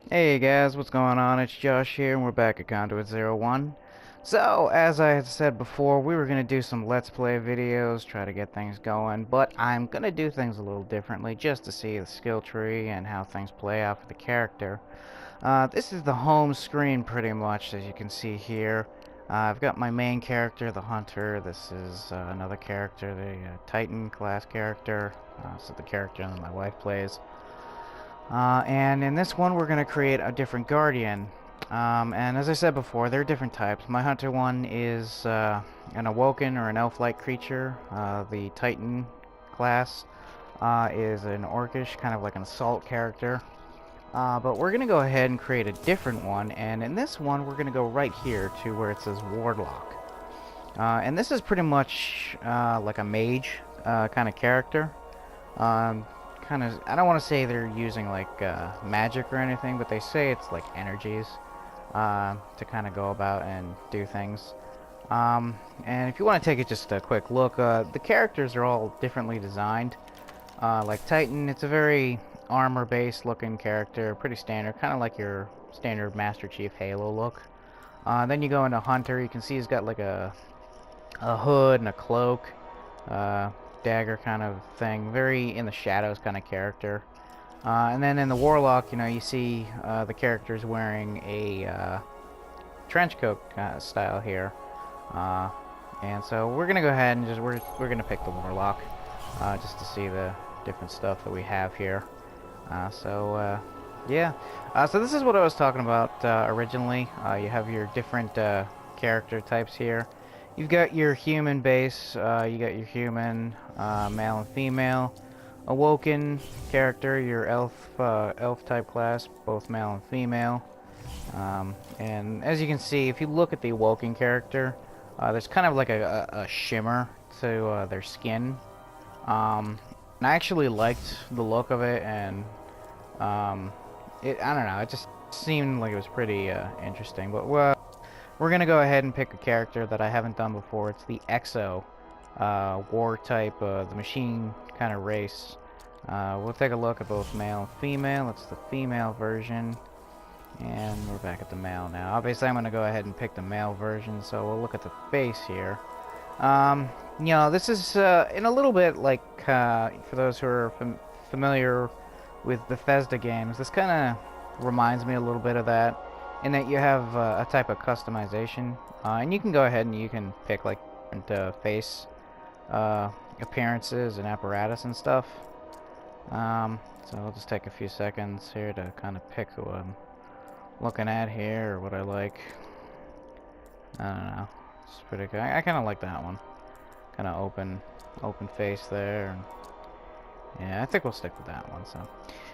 Hey guys, what's going on? It's Josh here, and we're back at Conduit 01. So, as I had said before, we were going to do some Let's Play videos, try to get things going, but I'm going to do things a little differently just to see the skill tree and how things play out for the character. This is the home screen pretty much, as you can see here. I've got my main character, the Hunter. This is another character, the Titan class character. So the character that my wife plays. And in this one, we're going to create a different Guardian. And as I said before, there are different types. My Hunter one is an Awoken or an Elf-like creature. The Titan class is an Orcish, kind of like an assault character. But we're going to go ahead and create a different one. And in this one, we're going to go right here to where it says Warlock. And this is pretty much like a mage kind of character. Kind of, I don't want to say they're using like magic or anything, but they say it's like energies to kind of go about and do things. And if you want to take just a quick look, the characters are all differently designed. Like Titan, it's a very armor-based looking character, pretty standard, kind of like your standard Master Chief Halo look. Then you go into Hunter, you can see he's got like a hood and a cloak. Dagger kind of thing, very in the shadows kind of character. And then in the Warlock, you know, you see the character's wearing a trench coat style here. And so we're gonna go ahead and we're gonna pick the Warlock just to see the different stuff that we have here. Yeah. So this is what I was talking about originally. You have your different character types here. You've got your human base, you got your human, male and female. Awoken character, your elf type class, both male and female. And as you can see, if you look at the Awoken character, there's kind of like a shimmer to their skin. And I actually liked the look of it, and I don't know, it just seemed like it was pretty interesting. But we're gonna go ahead and pick a character that I haven't done before. It's the Exo war type, the machine kind of race. We'll take a look at both male and female. It's the female version, and we're back at the male now. Obviously, I'm gonna go ahead and pick the male version, so we'll look at the face here. You know, this is in a little bit like for those who are familiar with Bethesda games, this kind of reminds me a little bit of that, in that you have a type of customization, and you can go ahead and you can pick like different face appearances and apparatus and stuff. So I'll just take a few seconds here to kind of pick who I'm looking at here, or what I like. I don't know. It's pretty good. I kind of like that one. Kind of open face there. And yeah, I think we'll stick with that one. So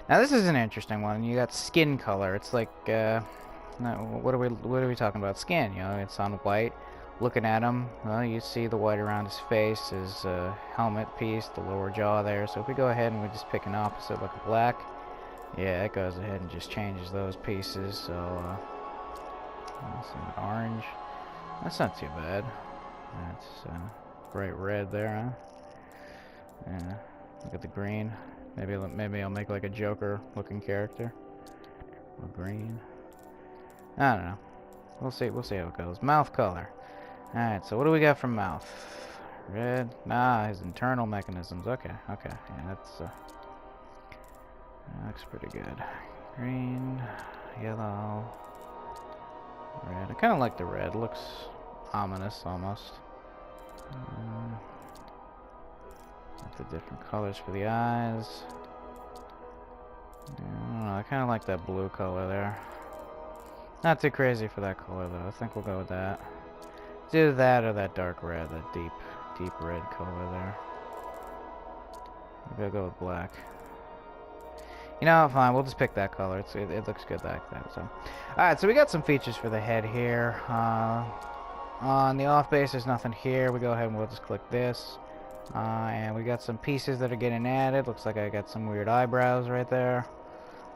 now this is an interesting one. You got skin color. It's like what are we talking about? Skin. You know, it's on white. Looking at him, well, you see the white around his face, his helmet piece, the lower jaw there. So if we go ahead and we just pick an opposite, like a black, yeah, it goes ahead and just changes those pieces. So some orange. That's not too bad. That's bright red there, huh? Yeah. Look at the green. Maybe I'll make like a Joker-looking character. Or green. I don't know. We'll see how it goes. Mouth color. Alright, so what do we got from mouth? Red? Nah, his internal mechanisms. Okay. Yeah, that's looks pretty good. Green, yellow, red. I kind of like the red. Looks ominous almost. The different colors for the eyes. I don't know, I kind of like that blue color there. Not too crazy for that color though. I think we'll go with that. It's either that or that dark red, that deep red color there. Maybe I'll go with black. You know, fine, we'll just pick that color. It looks good like that. So, alright, so we got some features for the head here. On the off base, there's nothing here. We go ahead and we'll just click this. And we got some pieces that are getting added. Looks like I got some weird eyebrows right there.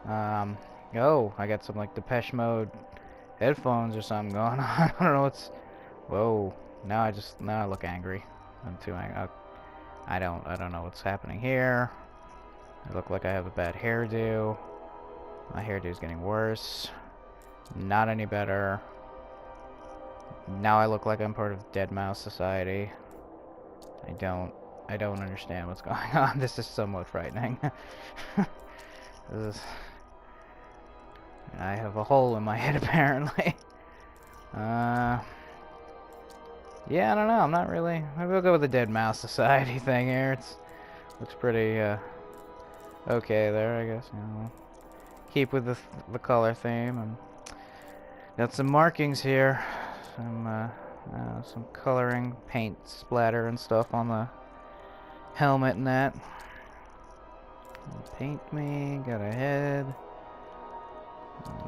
Oh, I got some like Depeche Mode headphones or something going on. I don't know what's... Whoa! Now I look angry. I'm too angry. I don't know what's happening here. I look like I have a bad hairdo. My hairdo's getting worse. Not any better. Now I look like I'm part of Dead Mouse Society. I don't understand what's going on. This is somewhat frightening. This is... I have a hole in my head apparently. Yeah, I don't know. I'm not really. Maybe we'll go with the Dead Mouse Society thing here. Looks pretty okay there, I guess. You know, keep with the color theme, and got some markings here. Some coloring, paint splatter and stuff on the helmet and that. Paint me. Got a head.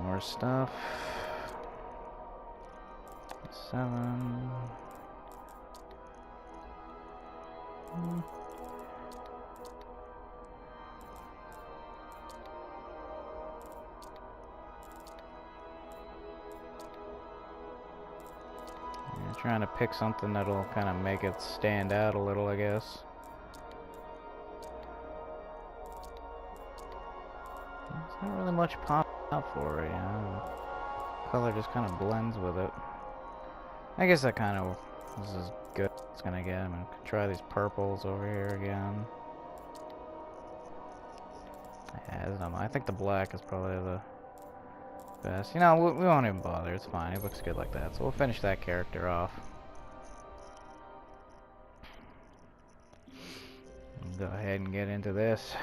More stuff. 7. Yeah, trying to pick something that'll kind of make it stand out a little, I guess. There's not really much pop out for it, you know. The color just kind of blends with it. I guess that kind of is as good as it's gonna get. I'm gonna try these purples over here again. Yeah, I think the black is probably the best. You know, we won't even bother. It's fine. It looks good like that. So we'll finish that character off. Go ahead and get into this.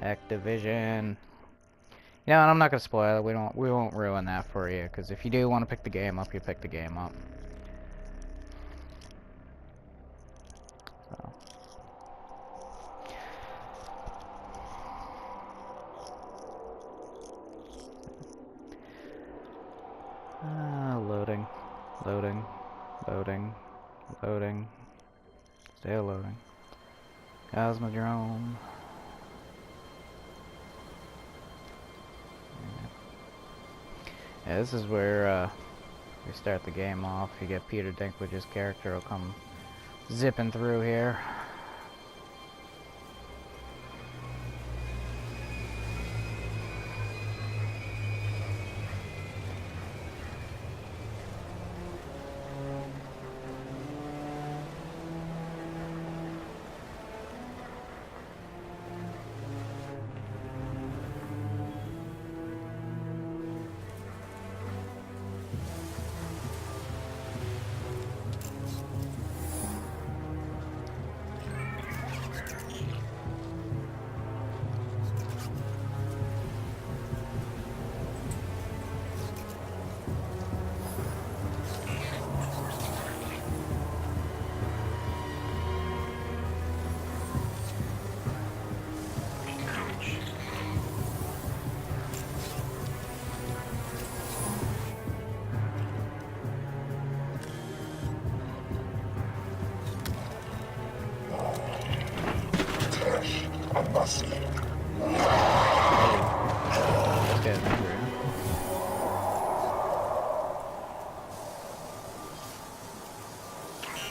Activision. You know, and I'm not gonna spoil it. We won't ruin that for you, because if you do want to pick the game up, you pick the game up. So. Loading, loading, loading, loading. Still loading. Cosmodrome. Yeah, this is where we start the game off. You get Peter Dinklage's character will come zipping through here.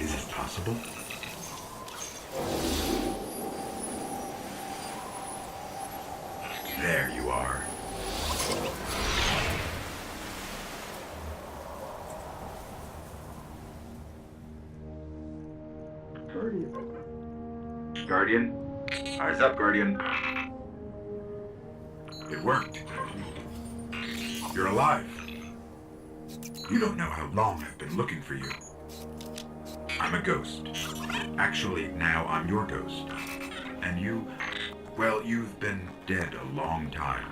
Is it possible? There you are. Guardian? Eyes up, Guardian. It worked. You're alive. You don't know how long I've been looking for you. I'm a ghost. Actually, now I'm your ghost. And you, well, you've been dead a long time.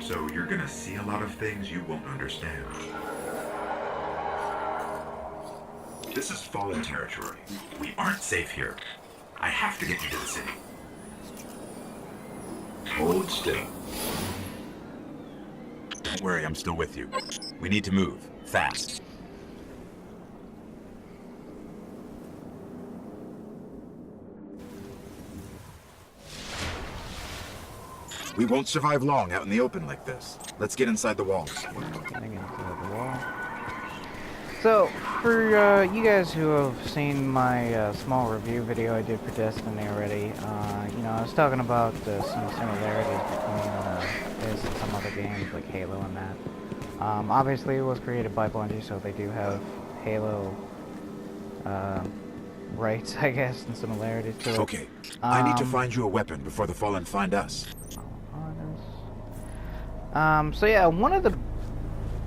So you're gonna see a lot of things you won't understand. This is fallen territory. We aren't safe here. I have to get you to the city. Hold still. Don't worry, I'm still with you. We need to move, fast. We won't survive long out in the open like this. Let's get inside the walls. Getting inside the wall. So, for you guys who have seen my small review video I did for Destiny already, you know, I was talking about some similarities between this and games like Halo and that. Obviously, it was created by Bungie, so they do have Halo rights, I guess, and similarities to it. Okay, I need to find you a weapon before the Fallen find us. So yeah, one of the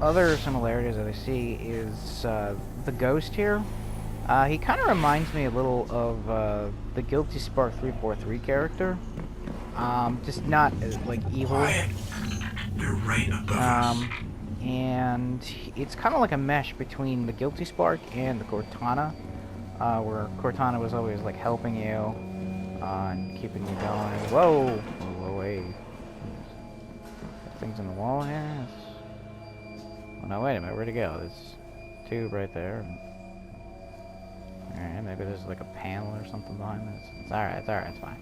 other similarities that I see is the Ghost here. He kind of reminds me a little of the Guilty Spark 343 character. Just not as, like, evil. Quiet. They're right above us. And it's kind of like a mesh between the Guilty Spark and the Cortana, where Cortana was always like helping you and keeping you going. Whoa! Whoa, wait. Things in the wall here? Oh no, wait a minute, where'd it go? There's two right there. Alright, maybe there's like a panel or something behind this. It's alright, it's fine.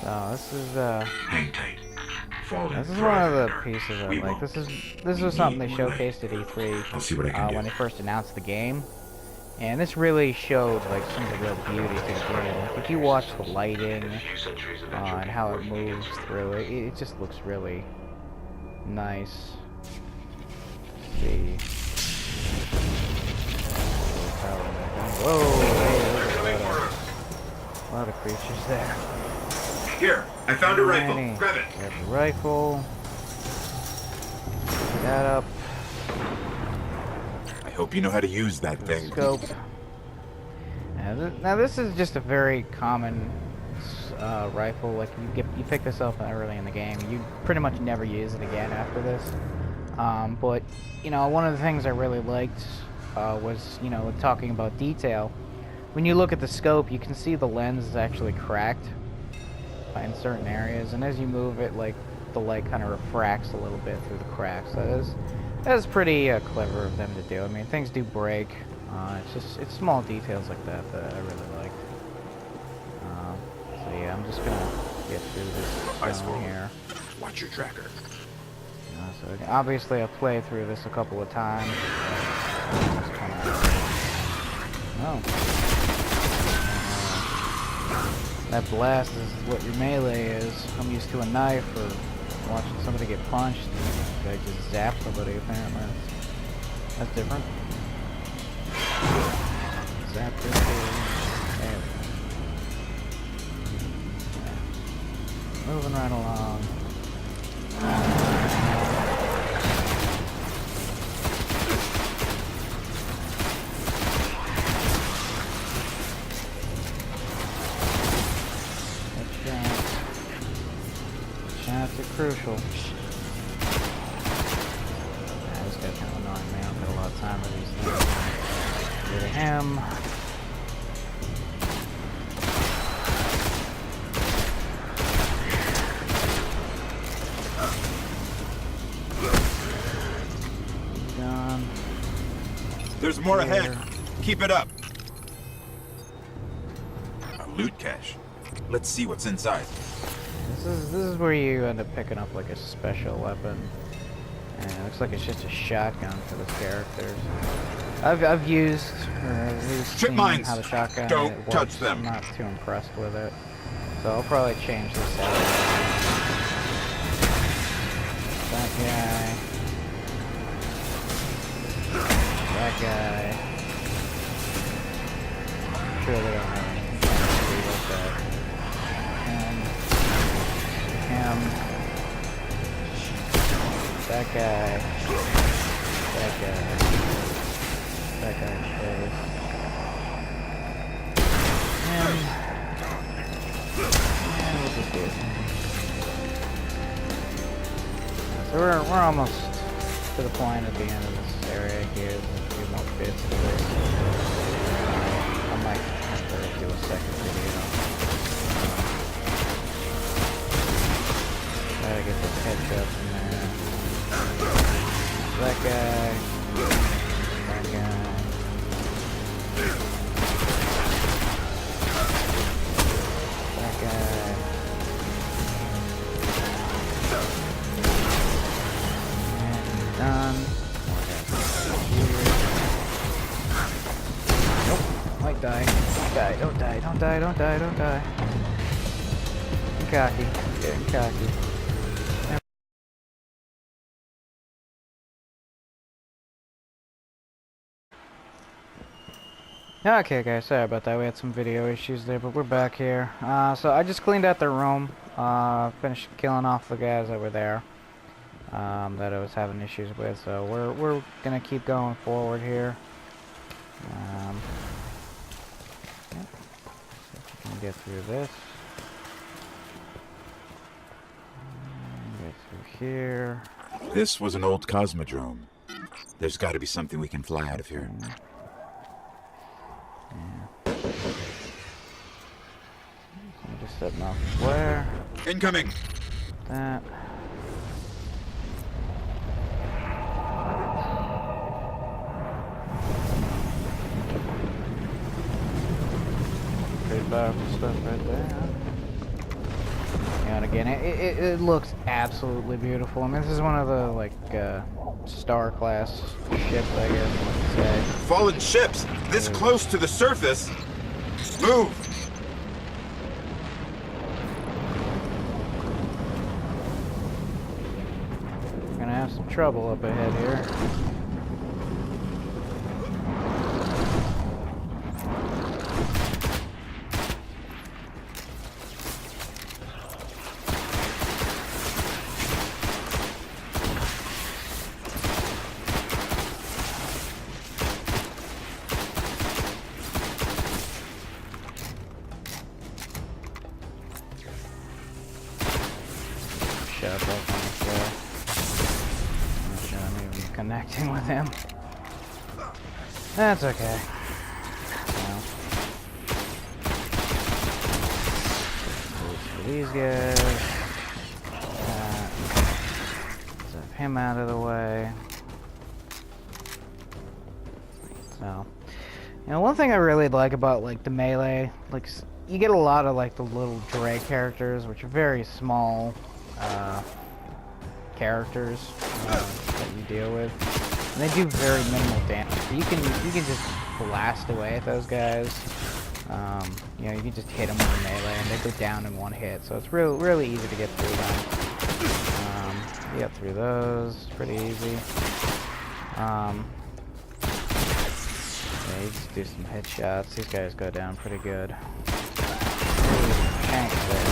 So this is Hang tight. this is one of the pieces I like. This was something they showcased at E3 I'll see what I can do. when they first announced the game. And this really showed like some of the real beauty to the game. Like, if you watch the lighting and how it moves through it, it just looks really nice. Let's see. Whoa! Hey, there's a lot of creatures there. Here, I found a rifle. Grab it. Grab the rifle. Pick that up. I hope you know how to use that thing. Scope. Now this is just a very common rifle. Like you pick this up early in the game, you pretty much never use it again after this. But you know, one of the things I really liked was, you know, talking about detail. When you look at the scope, you can see the lens is actually cracked in certain areas, and as you move it, like the light kind of refracts a little bit through the cracks. That is pretty clever of them to do. I mean, things do break. It's small details like that that I really like. So yeah, I'm just gonna get through this zone here. Watch your tracker. So obviously I've played through this a couple of times. Oh. That blast is what your melee is. I'm used to a knife or watching somebody get punched. They just zap somebody apparently. That's different. Zap this dude. There we go. Moving right along. Shots are crucial. This guy's kind of annoying me. I don't get a lot of time with these things. Get to him. Done. There's more Here. ahead. Keep it up. A loot cache. Let's see what's inside. This is where you end up picking up like a special weapon, and it looks like it's just a shotgun for the characters. I've used or at least Trip seen mines. how the shotgun Don't works. touch them. I'm not too impressed with it, so I'll probably change this out. That guy. That guy. I'm sure they don't have anything fancy like that. Him. That guy. That guy. That guy's face. Him. And we'll just do it. So we're almost to the point at the end of this area here. There's a few more bits to this. I might have to do a second video. Gotta get this headshot from there. That guy. That guy. That guy. And done. Nope. Might die. Don't die. Don't die. I'm cocky. I'm getting cocky. Okay, guys, sorry about that. We had some video issues there, but we're back here. So I just cleaned out the room. Finished killing off the guys that were there. That I was having issues with. So we're gonna keep going forward here. Yeah. See if we can get through this. Get through here. This was an old cosmodrome. There's got to be something we can fly out of here. Yeah. I'm just setting off the flare. Incoming! That. Pretty powerful stuff right there. And again, it looks absolutely beautiful. I mean, this is one of the, like, star class ships, I guess you could say. Fallen ships! This close to the surface! Move! We're gonna have some trouble up ahead here. Shut up on this guy. Not sure I'm even connecting with him. That's okay. Well, for these guys. Zip him out of the way. So, you know, one thing I really like about, like, the melee, like, you get a lot of, like, the little Dre characters, which are very small, characters, that you deal with. And they do very minimal damage. You can just blast away at those guys. You know, you can just hit them with a melee and they go down in one hit. So it's really easy to get through them. You get through those, pretty easy. Yeah, you just do some headshots. These guys go down pretty good. Tanks there.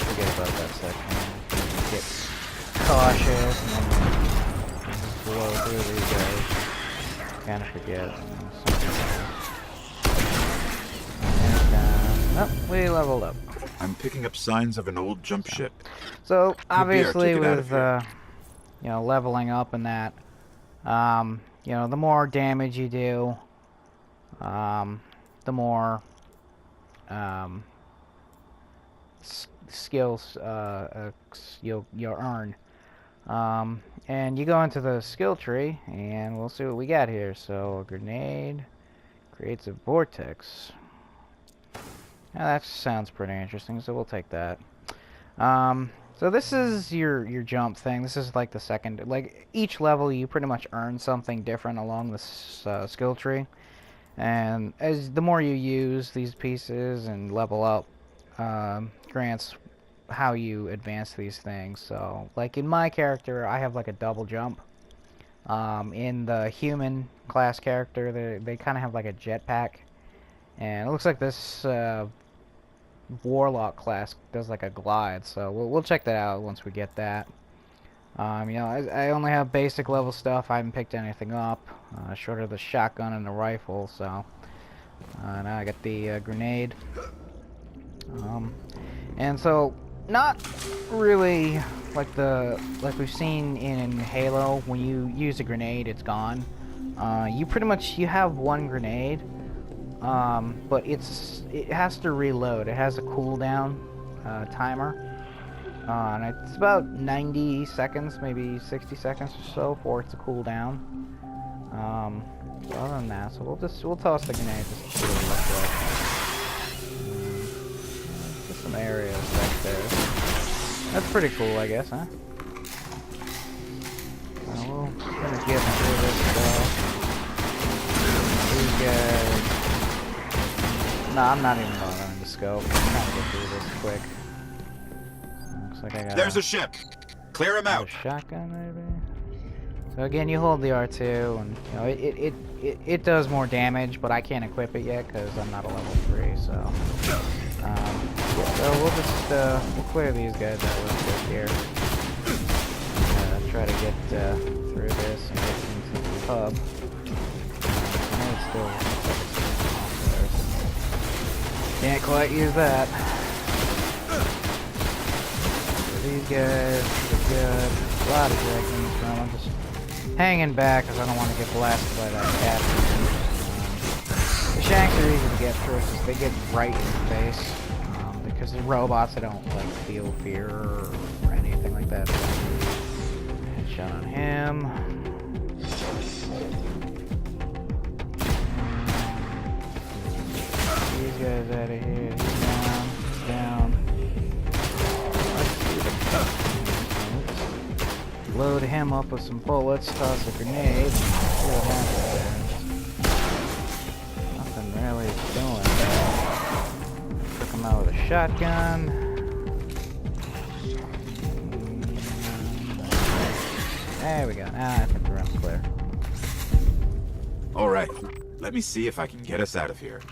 Forget about that section. Get cautious and then just blow through these guys. Kind of forget. And, oh, we leveled up. I'm picking up signs of an old jump ship. So obviously Could be our with ticket out of you know, leveling up and that, you know, the more damage you do, the more skills you'll earn. And you go into the skill tree and we'll see what we got here. So a grenade creates a vortex. Now that sounds pretty interesting, so we'll take that. So this is your jump thing. This is like the second, like each level you pretty much earn something different along this skill tree. And as the more you use these pieces and level up, grants how you advance these things. So, like in my character, I have like a double jump. In the human class character, they kind of have like a jetpack, and it looks like this warlock class does like a glide. So we'll check that out once we get that. You know, I only have basic level stuff. I haven't picked anything up, short of the shotgun and the rifle. So now I got the grenade. And so not really like we've seen in Halo. When you use a grenade, it's gone. You pretty much have one grenade, but it has to reload. It has a cooldown timer. And it's about 90 seconds, maybe 60 seconds or so for it to cool down. Other than that, so we'll toss the grenade just to see what it looks like. Just some areas right there. That's pretty cool, I guess, huh? We'll gonna get through this stuff. These guys. No, I'm not even bothering the scope. I'm trying to get through this quick. Looks like I got. There's a ship. Clear him out. Shotgun, maybe. So again, you hold the R2, and you know it does more damage, but I can't equip it yet because I'm not a level 3. So, yeah, so we'll just we'll clear these guys out real quick here. Try to get through this and get into the hub. I know it's still there, so can't quite use that. So these guys are good. A lot of dragons from them. I'm just hanging back because I don't want to get blasted by that cat. The shanks are easy to get through because they get right in the face. Because the robots, they don't like feel fear or anything like that. Headshot on him. These guys out of here. He's down. He's down. Load him up with some bullets, toss a grenade, see what happens. Nothing really doing. Took him out with a shotgun. There we go. Now I think the room's clear. Alright, let me see if I can get us out of here.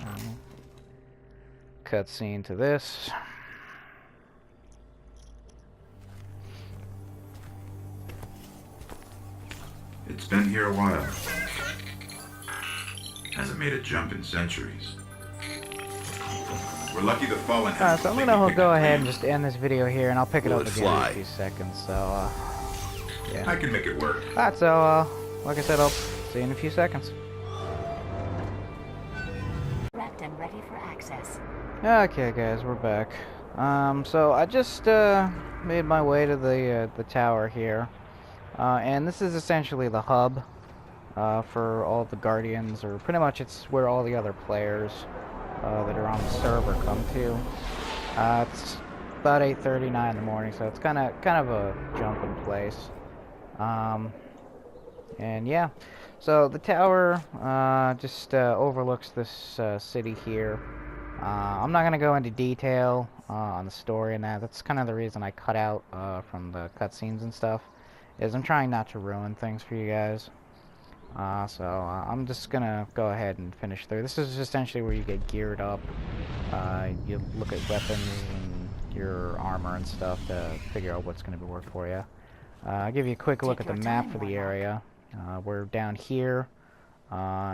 Cutscene to this. It's been here a while. Hasn't made a jump in centuries. We're lucky the fallen has So I'm gonna go ahead and just end this video here, and I'll pick it up again in a few seconds. So, yeah. I can make it work. Alright, so, like I said, I'll see you in a few seconds. Wrapped and ready for access. Okay, guys, we're back. So I just made my way to the tower here, and this is essentially the hub for all the Guardians, or pretty much it's where all the other players that are on the server come to. It's about 8:39 in the morning, so it's kind of a jumping place. And yeah, so the tower just overlooks this city here. I'm not gonna go into detail on the story and that. That's kind of the reason I cut out from the cutscenes and stuff. Is I'm trying not to ruin things for you guys. So I'm just gonna go ahead and finish through. This is essentially where you get geared up. You look at weapons and your armor and stuff to figure out what's gonna be work for you. I'll give you a quick look at the map for the area. We're down here.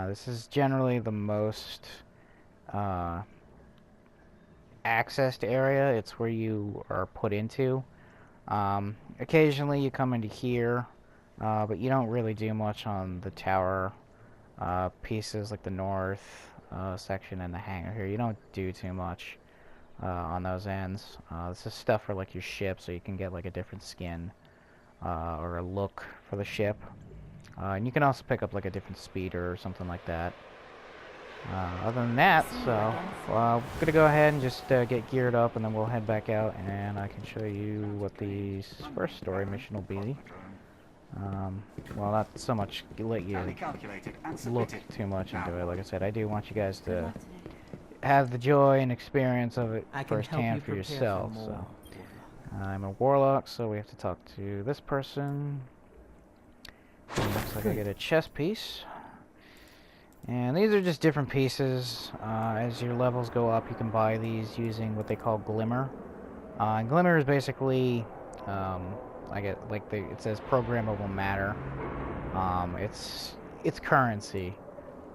This is generally the most accessed area. It's where you are put into. Occasionally you come into here, but you don't really do much on the tower pieces, like the north section and the hangar here. You don't do too much on those ends. This is stuff for like your ship, so you can get like a different skin or a look for the ship. And you can also pick up like a different speeder or something like that. Other than that, so I'm gonna go ahead and just get geared up, and then we'll head back out, and I can show you what the first story mission will be. Well, not so much let you look too much into it. Like I said, I do want you guys to have the joy and experience of it firsthand for yourself. So I'm a warlock, so we have to talk to this person. Looks like I get a chest piece. And these are just different pieces. As your levels go up, you can buy these using what they call glimmer. Glimmer is basically, it says programmable matter. It's currency,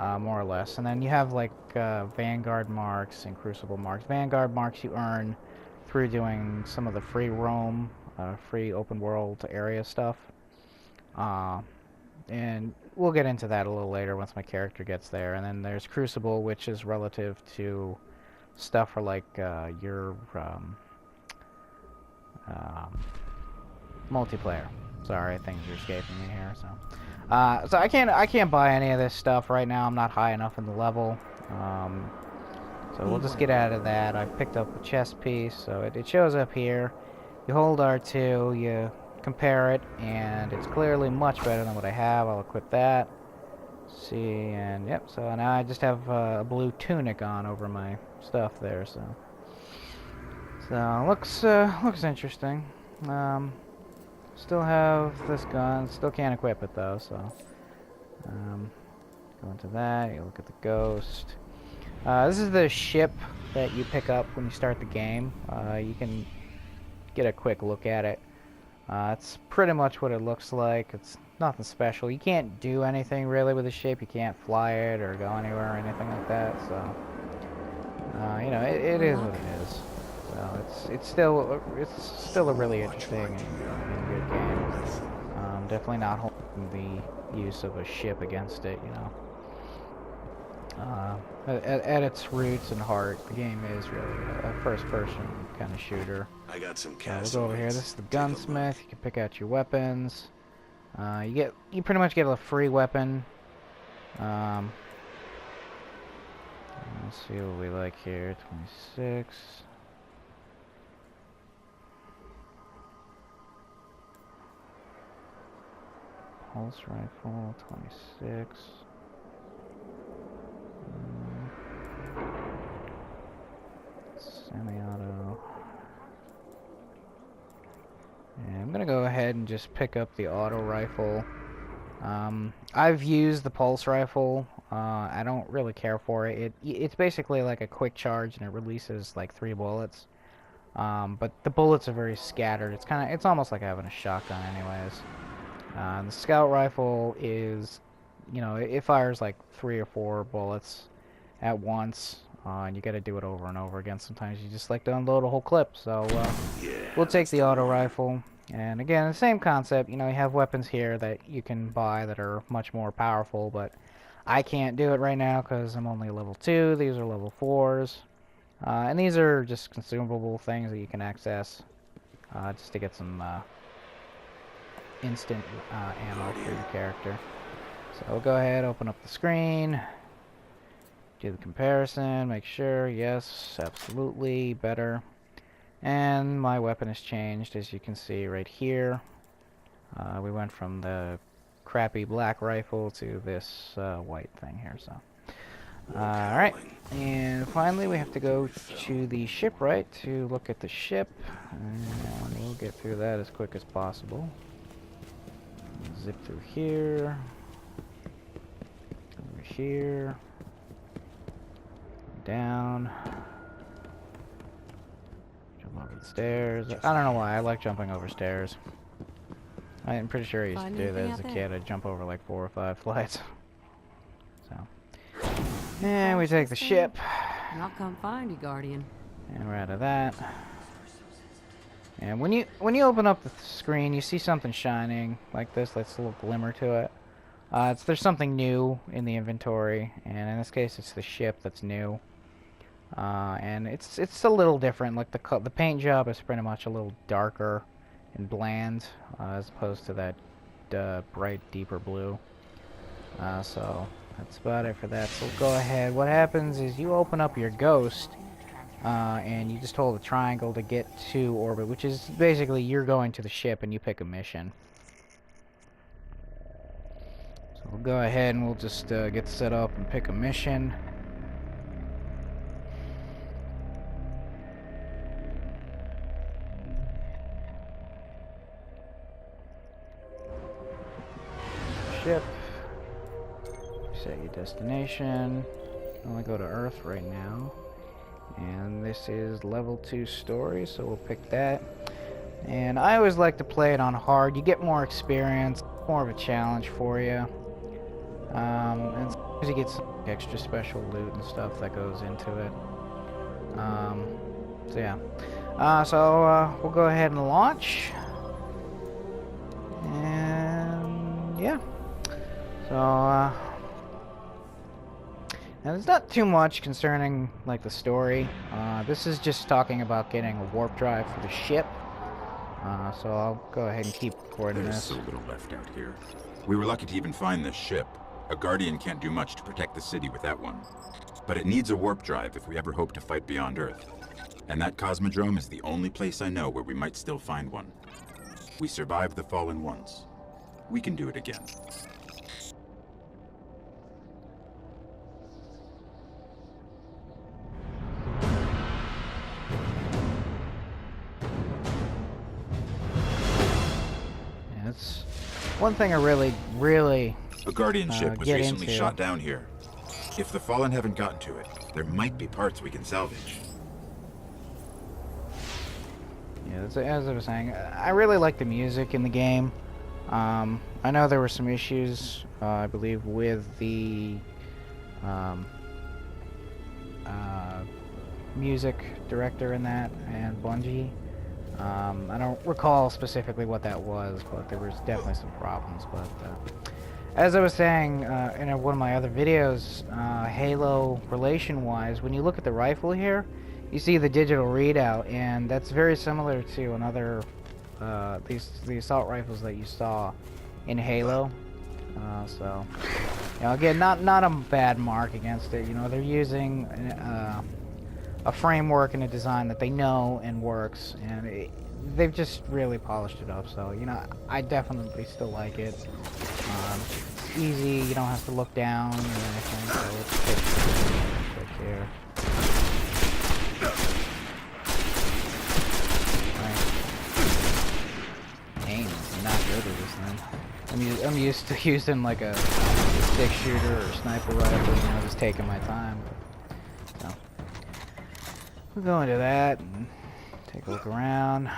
more or less. And then you have like Vanguard marks and Crucible marks. Vanguard marks you earn through doing some of the free roam, free open world area stuff. And we'll get into that a little later once my character gets there. And then there's Crucible, which is relative to stuff for like your multiplayer. Sorry, things are escaping me here. So I can't buy any of this stuff right now. I'm not high enough in the level. So we'll just get out of that. I picked up a chest piece, so it shows up here. You hold R2, you compare it, and it's clearly much better than what I have. I'll equip that. See, and yep, so now I just have a blue tunic on over my stuff there, so looks interesting. Still have this gun. Still can't equip it though, so. Go into that. You look at the ghost. This is the ship that you pick up when you start the game. You can get a quick look at it. It's pretty much what it looks like. It's nothing special. You can't do anything really with the ship. You can't fly it or go anywhere or anything like that. So, you know, it is what it is. So it's still a really interesting and good game. Definitely not holding the use of a ship against it. You know. At its roots and heart, the game is really a first-person kind of shooter. I got some We'll go over here. This is the gunsmith. You can pick out your weapons. You pretty much get a free weapon. Let's see what we like here. 26. Pulse rifle. 26. Semi-auto. And I'm gonna go ahead and just pick up the auto rifle. I've used the pulse rifle. I don't really care for it. It's basically like a quick charge and it releases like 3 bullets. But the bullets are very scattered. It's almost like having a shotgun anyways. The scout rifle is, you know, it fires like 3 or 4 bullets at once. And you gotta do it over and over again. Sometimes you just like to unload a whole clip. So we'll take the auto rifle. And again, the same concept. You know, you have weapons here that you can buy that are much more powerful, but I can't do it right now because I'm only level 2. These are level 4s. And these are just consumable things that you can access just to get some instant ammo for your character. So we'll go ahead, open up the screen. Do the comparison, make sure, yes, absolutely, better. And my weapon has changed, as you can see right here. We went from the crappy black rifle to this white thing here, so. Alright, and finally we have to go to the shipwright to look at the ship. And we'll get through that as quick as possible. Zip through here. Over here. Down. Jump over the stairs. I don't know why I like jumping over stairs. I'm pretty sure I used to do that as a kid. I'd jump over like 4 or 5 flights. So. And we take the ship. And I'll come find you, Guardian. And we're out of that. And when you open up the screen, you see something shining like this. That's a little glimmer to it. There's something new in the inventory, and in this case, it's the ship that's new. And it's a little different. Like the paint job is pretty much a little darker and bland, as opposed to that bright, deeper blue. So that's about it for that. So go ahead. What happens is you open up your ghost, and you just hold the triangle to get to orbit, which is basically you're going to the ship and you pick a mission. So we'll go ahead and we'll just get set up and pick a mission. Ship. Set your destination. Only go to Earth right now. And this is level 2 story, so we'll pick that. And I always like to play it on hard. You get more experience, more of a challenge for you. And sometimes you get some extra special loot and stuff that goes into it. So yeah. We'll go ahead and launch. And yeah. So now there's not too much concerning like the story. This is just talking about getting a warp drive for the ship. So I'll go ahead and keep recording There's this. so little left out here. We were lucky to even find this ship. A Guardian can't do much to protect the city with that one. But it needs a warp drive if we ever hope to fight beyond Earth. And that Cosmodrome is the only place I know where we might still find one. We survived the Fallen once. We can do it again. That's one thing I really A Guardian ship was get recently into. shot down here. If the Fallen haven't gotten to it, there might be parts we can salvage. Yeah, as I was saying, I really like the music in the game. I know there were some issues, I believe, with the music director in that and Bungie. I don't recall specifically what that was, but there was definitely some problems. But as I was saying in one of my other videos, Halo relation-wise, when you look at the rifle here, you see the digital readout, and that's very similar to another the assault rifles that you saw in Halo. So, you know, again, not a bad mark against it. You know, they're using a framework and a design that they know and works, and they've just really polished it up. So, you know, I definitely still like it. It's easy. You don't have to look down or anything. So let's click here. Aim is not good at this thing. I'm used to using like a stick shooter or sniper rifle, you know, just taking my time. So we'll go into that and take a look around.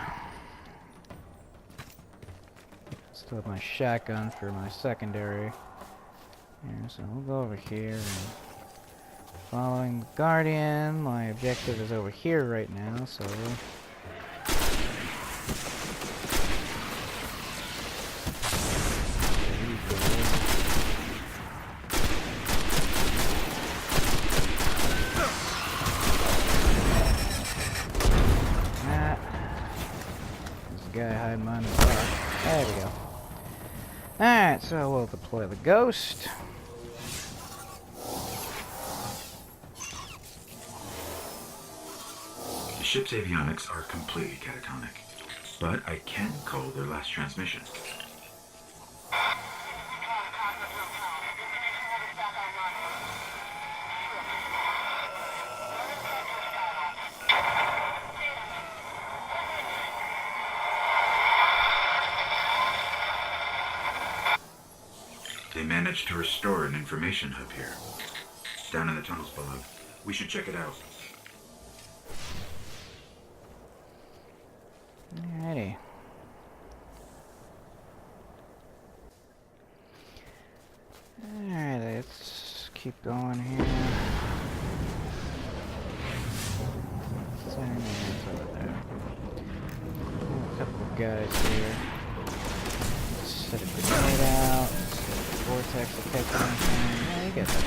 Still have my shotgun for my secondary. Here, so we'll go over here and following the Guardian. My objective is over here right now, so guy hiding behind the car. There we go. Alright, so we'll deploy the Ghost. The ship's avionics are completely catatonic, but I can call their last transmission. They managed to restore an information hub here. Down in the tunnels below. We should check it out. Alrighty. Alright, let's keep going here. What's over there? A couple of guys here. Set a grenade out. Vortex will catch anything. Yeah, you get that.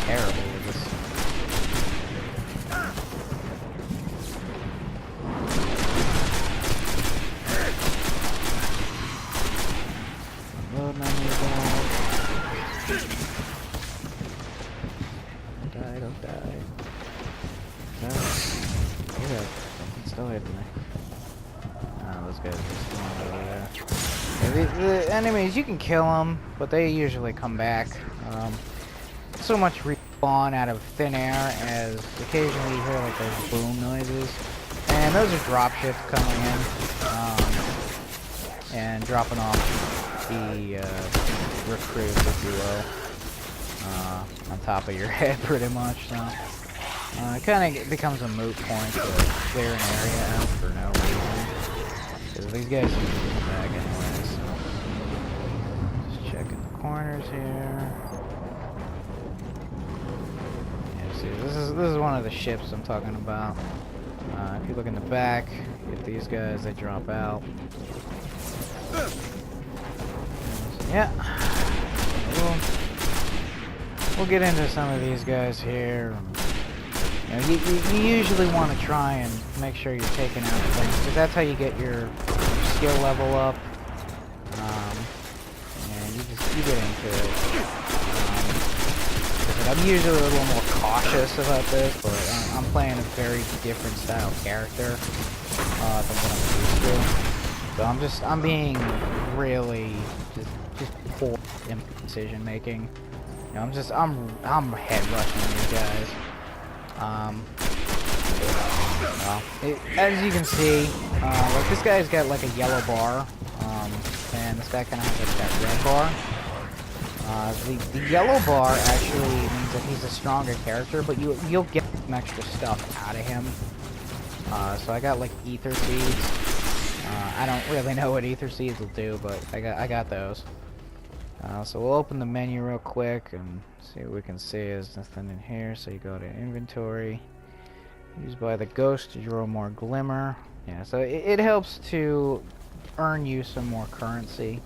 Terrible with this. Load menu back. Don't die. No. Yeah, something's still hitting me. Those guys are just going over there. Yeah, the enemies, you can kill them, but they usually come back. So much respawn out of thin air as occasionally you hear like those boom noises. And those are drop ships coming in and dropping off the recruits, if you will, on top of your head pretty much. So it kind of becomes a moot point to clear an area out for no reason. Because these guys usually come back anyway, so just checking the corners here. Yeah, see, this is one of the ships I'm talking about. If you look in the back, you get these guys, they drop out. Yeah. We'll get into some of these guys here. You know, you usually want to try and make sure you're taking out things, because that's how you get your skill level up. And you get into it. I'm usually a little more cautious about this, but I'm playing a very different style character than what I'm used to. So I'm being really just poor in decision making. You know, I'm head rushing these guys. As you can see, like this guy's got like a yellow bar, and this guy kind of has like that red bar. The yellow bar actually means that he's a stronger character, but you'll get some extra stuff out of him. So I got like ether seeds. I don't really know what ether seeds will do, but I got those. So we'll open the menu real quick and see what we can see. There's nothing in here, so you go to inventory. Used by the ghost to draw more glimmer. Yeah, so it helps to earn you some more currency.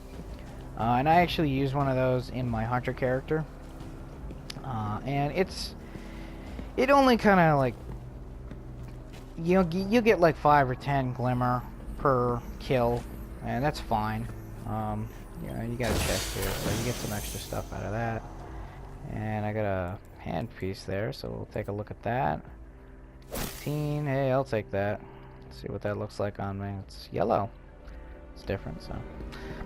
And I actually use one of those in my hunter character. And it only kind of like, you get like 5 or 10 glimmer per kill, and that's fine. You know, you got a chest here, so you get some extra stuff out of that. And I got a handpiece there, so we'll take a look at that. 15, hey, I'll take that. Let's see what that looks like on me. It's yellow. It's different, so.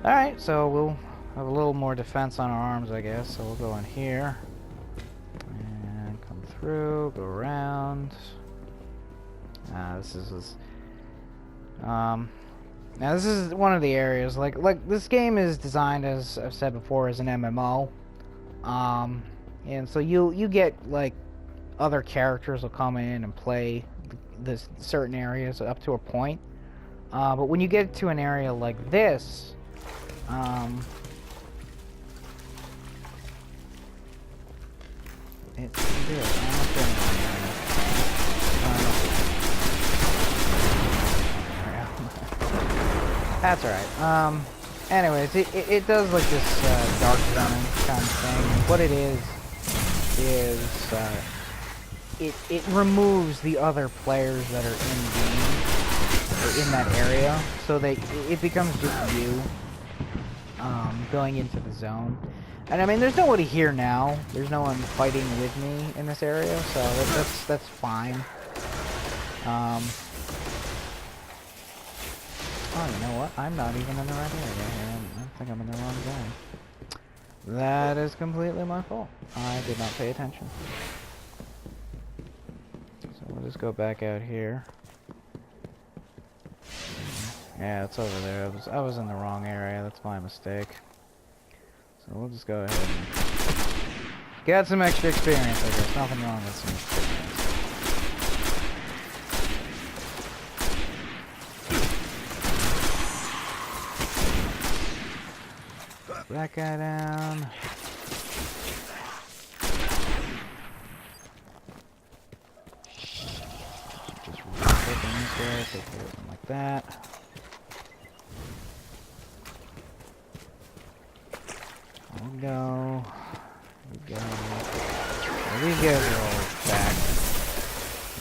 Alright, so we'll have a little more defense on our arms, I guess. So we'll go in here. And come through, go around. Now this is one of the areas, like this game is designed, as I've said before, as an MMO. And so you get like other characters will come in and play this certain areas up to a point. But when you get to an area like this, it's good. I'm not doing That's alright. Anyways, it does like this dark zone kind of thing. And what it is it removes the other players that are in game or in that area, so it becomes just you going into the zone. And I mean, there's nobody here now. There's no one fighting with me in this area, so that's fine. Oh, you know what? I'm not even in the right area here. I think I'm in the wrong zone. That is completely my fault. I did not pay attention. So we'll just go back out here. Yeah, it's over there. I was in the wrong area. That's my mistake. So we'll just go ahead and get some extra experience, I guess. Nothing wrong with some experience. That guy down. Just rotating this way, take care of him like that. There we go. There we go. Well, these guys are all back.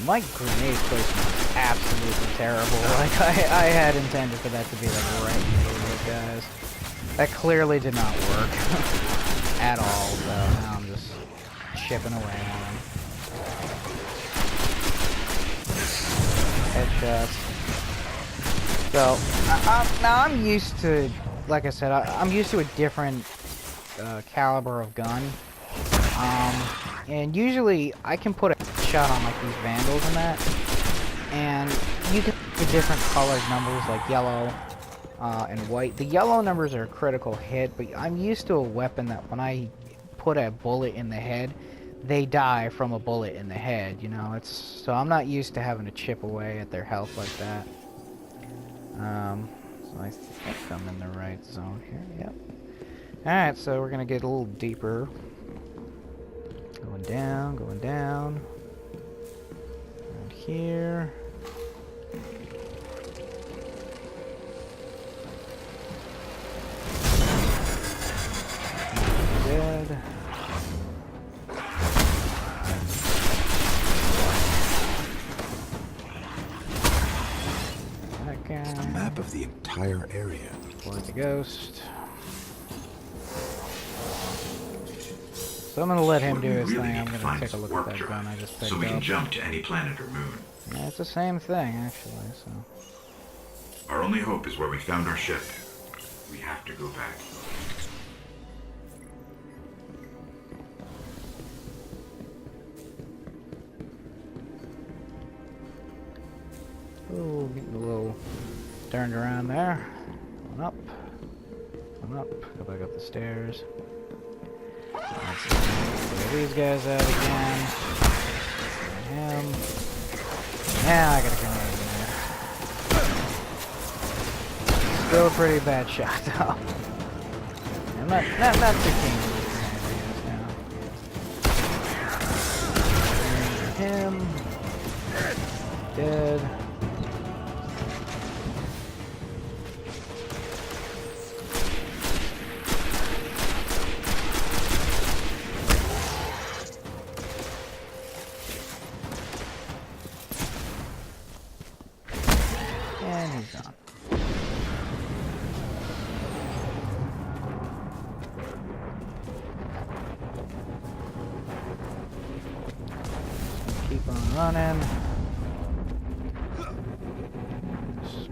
My grenade placement is absolutely terrible. Like, I had intended for that to be like right near those guys. That clearly did not work at all, so now I'm just chipping away on them. Headshots. So, now I'm used to, like I said, I'm used to a different caliber of gun. And usually I can put a shot on like these vandals and that, and you can put different colored numbers like yellow, and white. The yellow numbers are a critical hit, but I'm used to a weapon that when I put a bullet in the head, they die from a bullet in the head, you know. So I'm not used to having to chip away at their health like that. So I think I'm in the right zone here, yep. Alright, so we're gonna get a little deeper. Going down, going down. Around here. Dead. That guy. A map of the entire area. Like the ghost. So I'm gonna let him do his thing. I'm gonna take a look at that gun I just picked up. So we can jump to any planet or moon. Yeah, it's the same thing actually, so. Our only hope is where we found our ship. We have to go back. Ooh, getting a little turned around there. Going up. Going up. Go back up the stairs. Let's clear these guys out again. And him. Yeah, I got a grenade in there. Still a pretty bad shot, though. I'm not too keen on these now. Him. Dead. And he's gone. Keep on running.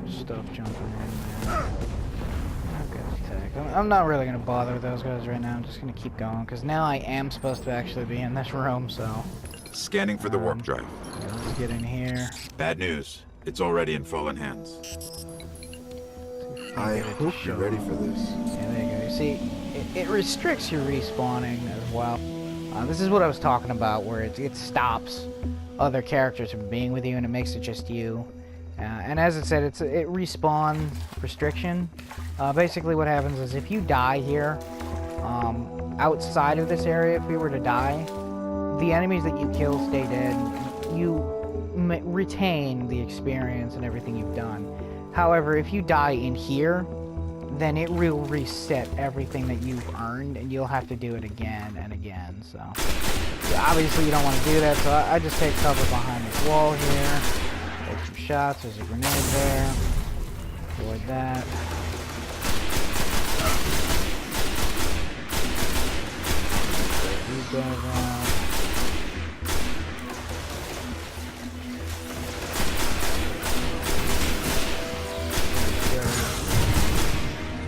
Stuff jumping in there. Okay, I'm not really going to bother with those guys right now. I'm just going to keep going, because now I am supposed to actually be in this room, so... Scanning for the warp drive. Let's get in here. Bad news. It's already in fallen hands. I hope you're ready for this. Yeah, there you go. You see, it restricts your respawning as well. This is what I was talking about, where it stops other characters from being with you, and it makes it just you. And as it said, it respawn restriction. Basically what happens is if you die here, outside of this area, if we were to die, the enemies that you kill stay dead. You retain the experience and everything you've done. However, if you die in here, then it will reset everything that you've earned, and you'll have to do it again and again. So obviously you don't want to do that, so I just take cover behind this wall here. Take some shots. There's a grenade there. Avoid that. These guys out.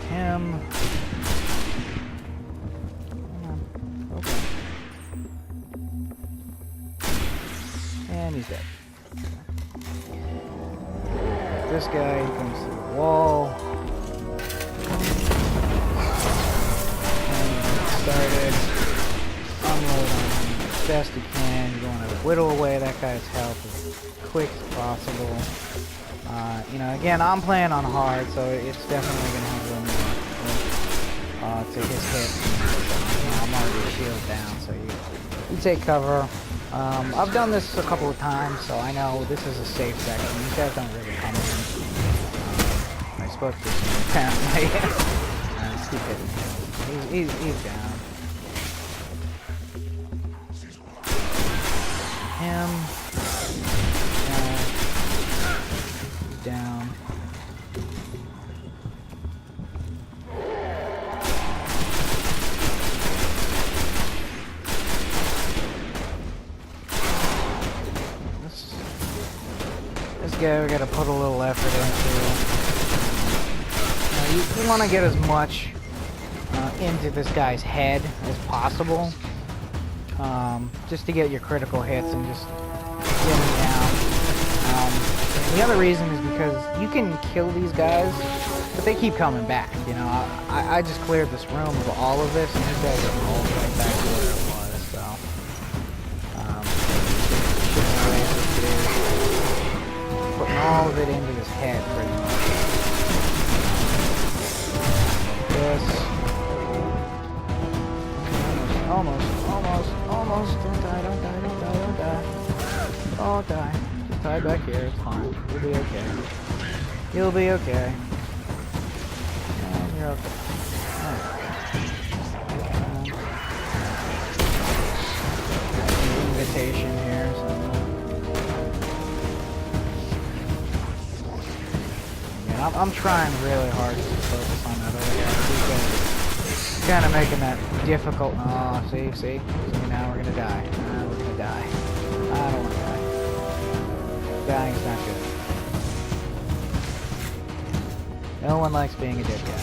Him. Okay. And he's dead. This guy, he comes through the wall. And started. Unload on him as best you can. You want to whittle away that guy's health as quick as possible. You know, again, I'm playing on hard, so it's definitely going to have a little more to his hits. You know, I'm already shielded down, so you take cover. I've done this a couple of times, so I know this is a safe section. These guys don't really come in. I spoke to him, apparently. Let's keep hitting him. He's down. Him. Down. This guy we gotta put a little effort into. You want to get as much into this guy's head as possible, just to get your critical hits and just get him down. The other reason is because you can kill these guys, but they keep coming back. You know, I just cleared this room of all of this, and these guys are all right back to where it was. So, putting all of it into his head, pretty much. This, almost. Don't die. Don't die. Tie back here, it's fine. You'll be okay. You'll be okay. And you're okay. Invitation here, so. Yeah, I'm trying really hard to focus on that other guy. He's kind of making that difficult. Oh, see? Now we're gonna die. We're gonna die. I don't want to die. Dying's not good. No one likes being a dead guy.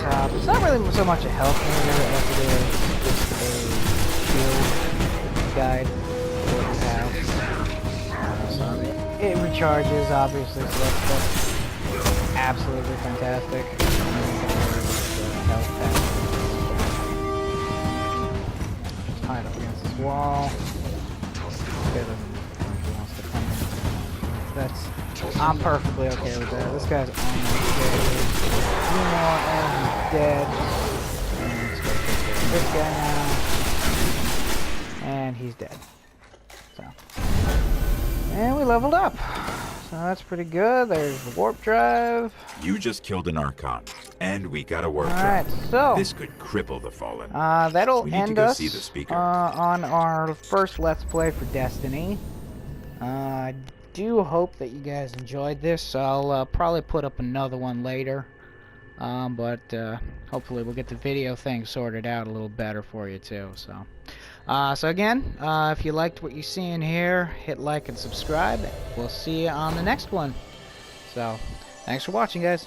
top. It's not really so much a health meter as it is just a shield guide for what you have. So it recharges, obviously, so that's absolutely fantastic. And then you can order the health pack. Just hide up against this wall. Okay, then he wants to come in. That's... I'm perfectly okay with that. This guy's almost dead. And he's dead. And let's go take care of this guy now. And he's dead. So. And we leveled up. So that's pretty good. There's the warp drive. You just killed an Archon, and we got a warp Alright, drive. so This could cripple the Fallen. that'll We need to end go us see the speaker. on our first Let's Play for Destiny. I do hope that you guys enjoyed this. I'll probably put up another one later. But hopefully we'll get the video thing sorted out a little better for you too. So again, if you liked what you see in here, hit like and subscribe. We'll see you on the next one. So thanks for watching, guys.